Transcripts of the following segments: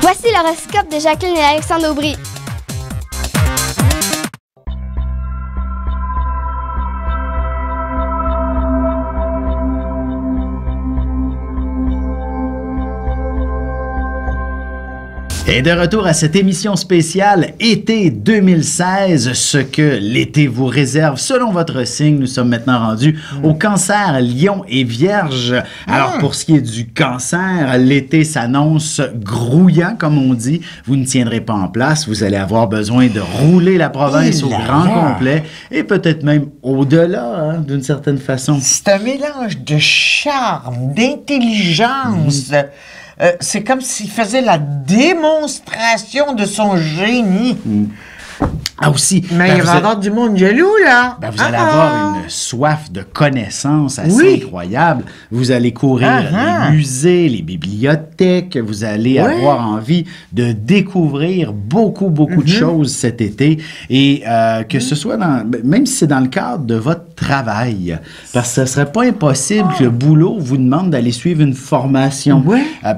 Voici l'horoscope de Jacqueline et Alexandre Aubry. Et de retour à cette émission spéciale été 2016, ce que l'été vous réserve selon votre signe. Nous sommes maintenant rendus au Cancer, Lion et Vierge. Alors pour ce qui est du Cancer, l'été s'annonce grouillant, comme on dit. Vous ne tiendrez pas en place. Vous allez avoir besoin de rouler la province au grand complet et peut-être même au-delà, hein, d'une certaine façon. C'est un mélange de charme, d'intelligence. C'est comme s'il faisait la démonstration de son génie. Ah aussi. Mais il va y avoir du monde jaloux, là. Vous allez avoir une soif de connaissances assez incroyable. Vous allez courir les musées, les bibliothèques. Vous allez avoir envie de découvrir beaucoup de choses cet été. Et que ce soit même si c'est dans le cadre de votre travail. Parce que ce ne serait pas impossible que le boulot vous demande d'aller suivre une formation.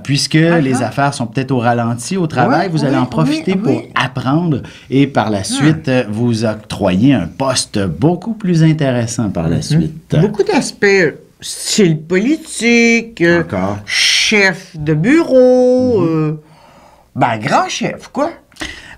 Puisque les affaires sont peut-être au ralenti au travail, vous allez en profiter pour apprendre et par la suite, vous octroyez un poste beaucoup plus intéressant par la suite. Beaucoup d'aspects, style politique, chef de bureau, grand chef, quoi.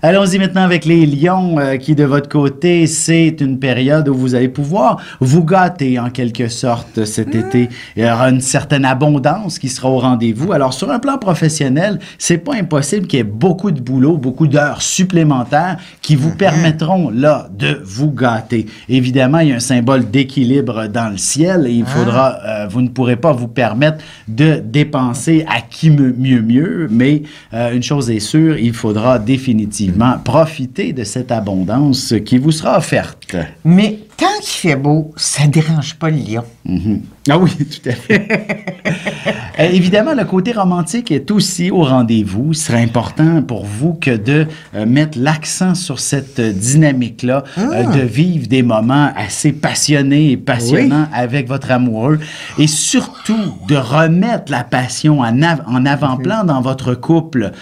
Allons-y maintenant avec les lions qui, de votre côté, c'est une période où vous allez pouvoir vous gâter en quelque sorte cet été. Il y aura une certaine abondance qui sera au rendez-vous. Alors, sur un plan professionnel, c'est pas impossible qu'il y ait beaucoup de boulot, beaucoup d'heures supplémentaires qui vous permettront, là, de vous gâter. Évidemment, il y a un symbole d'équilibre dans le ciel et il faudra, vous ne pourrez pas vous permettre de dépenser à qui mieux, mais une chose est sûre, il faudra définitivement profiter de cette abondance qui vous sera offerte. Mais tant qu'il fait beau, ça ne dérange pas le lion. Ah oui, tout à fait. Évidemment, le côté romantique est aussi au rendez-vous. Ce serait important pour vous que de mettre l'accent sur cette dynamique-là, de vivre des moments assez passionnés et passionnants avec votre amoureux et surtout de remettre la passion en avant-plan dans votre couple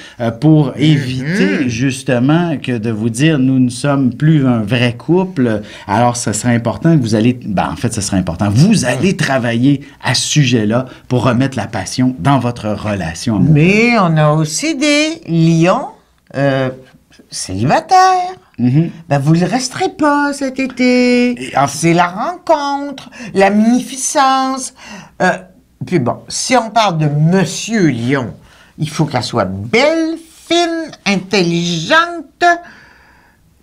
pour éviter justement que de vous dire « nous ne sommes plus un vrai couple ». Alors, ce serait important que vous allez... ce serait important. Vous allez travailler à ce sujet-là pour remettre la passion dans votre relation amoureuse. Mais on a aussi des lions célibataires. Vous ne le resterez pas cet été. C'est la rencontre, la magnificence. Puis bon, si on parle de Monsieur Lion, il faut qu'elle soit belle, fine, intelligente.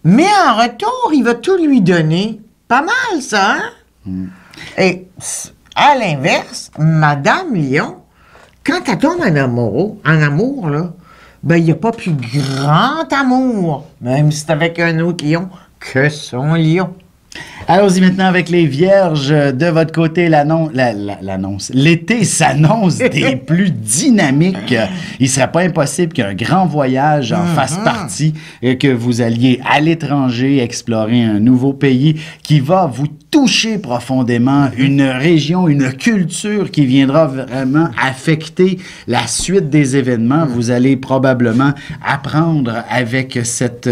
Mais en retour, il va tout lui donner. Pas mal, ça, hein? Et à l'inverse, Madame Lion, quand elle tombe en amour, là, il n'y a pas plus grand amour, même si c'est avec un autre lion, que son lion. Allons-y maintenant avec les Vierges. De votre côté, l'été s'annonce des plus dynamiques. Il ne serait pas impossible qu'un grand voyage en fasse partie, que vous alliez à l'étranger explorer un nouveau pays qui va vous toucher profondément, une région, une culture qui viendra vraiment affecter la suite des événements. Vous allez probablement apprendre avec cet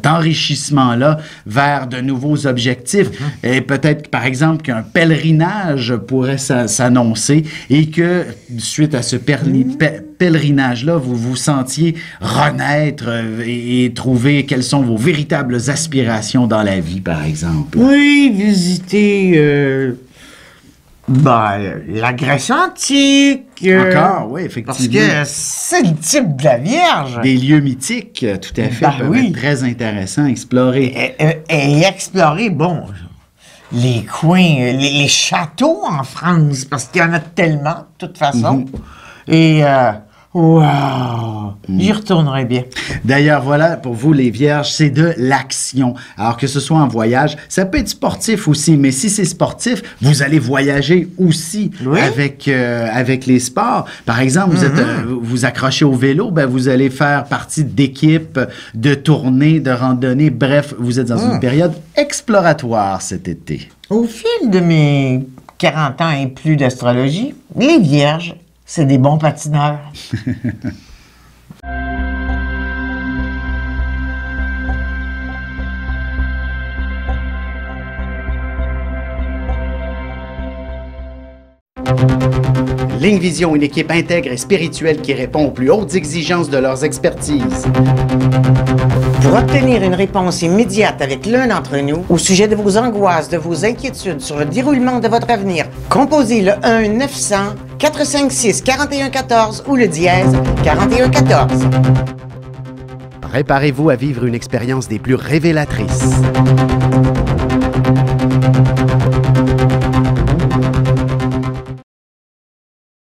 enrichissement-là vers de nouveaux objectifs. Et peut-être, par exemple, qu'un pèlerinage pourrait s'annoncer et que, suite à ce pèlerinage-là, vous vous sentiez renaître et trouver quelles sont vos véritables aspirations dans la vie, par exemple. Oui, visiter la Grèce antique. Encore, oui, effectivement. Parce que c'est le type de la Vierge. Des lieux mythiques, tout à fait, peuvent être très intéressants à explorer. Et explorer, les coins, les châteaux en France, parce qu'il y en a tellement, de toute façon. Et wow! J'y retournerai bien. D'ailleurs, voilà, pour vous, les Vierges, c'est de l'action. Alors que ce soit en voyage, ça peut être sportif aussi, mais si c'est sportif, vous allez voyager aussi avec les sports. Par exemple, vous accrochez au vélo, vous allez faire partie d'équipes, de tournées, de randonnées. Bref, vous êtes dans une période exploratoire cet été. Au fil de mes 40 ans et plus d'astrologie, les Vierges, c'est des bons patineurs. Ligne Vision, une équipe intègre et spirituelle qui répond aux plus hautes exigences de leurs expertises. Pour obtenir une réponse immédiate avec l'un d'entre nous au sujet de vos angoisses, de vos inquiétudes sur le déroulement de votre avenir, composez le 1-900-456-4114 ou le dièse 4114. Préparez-vous à vivre une expérience des plus révélatrices.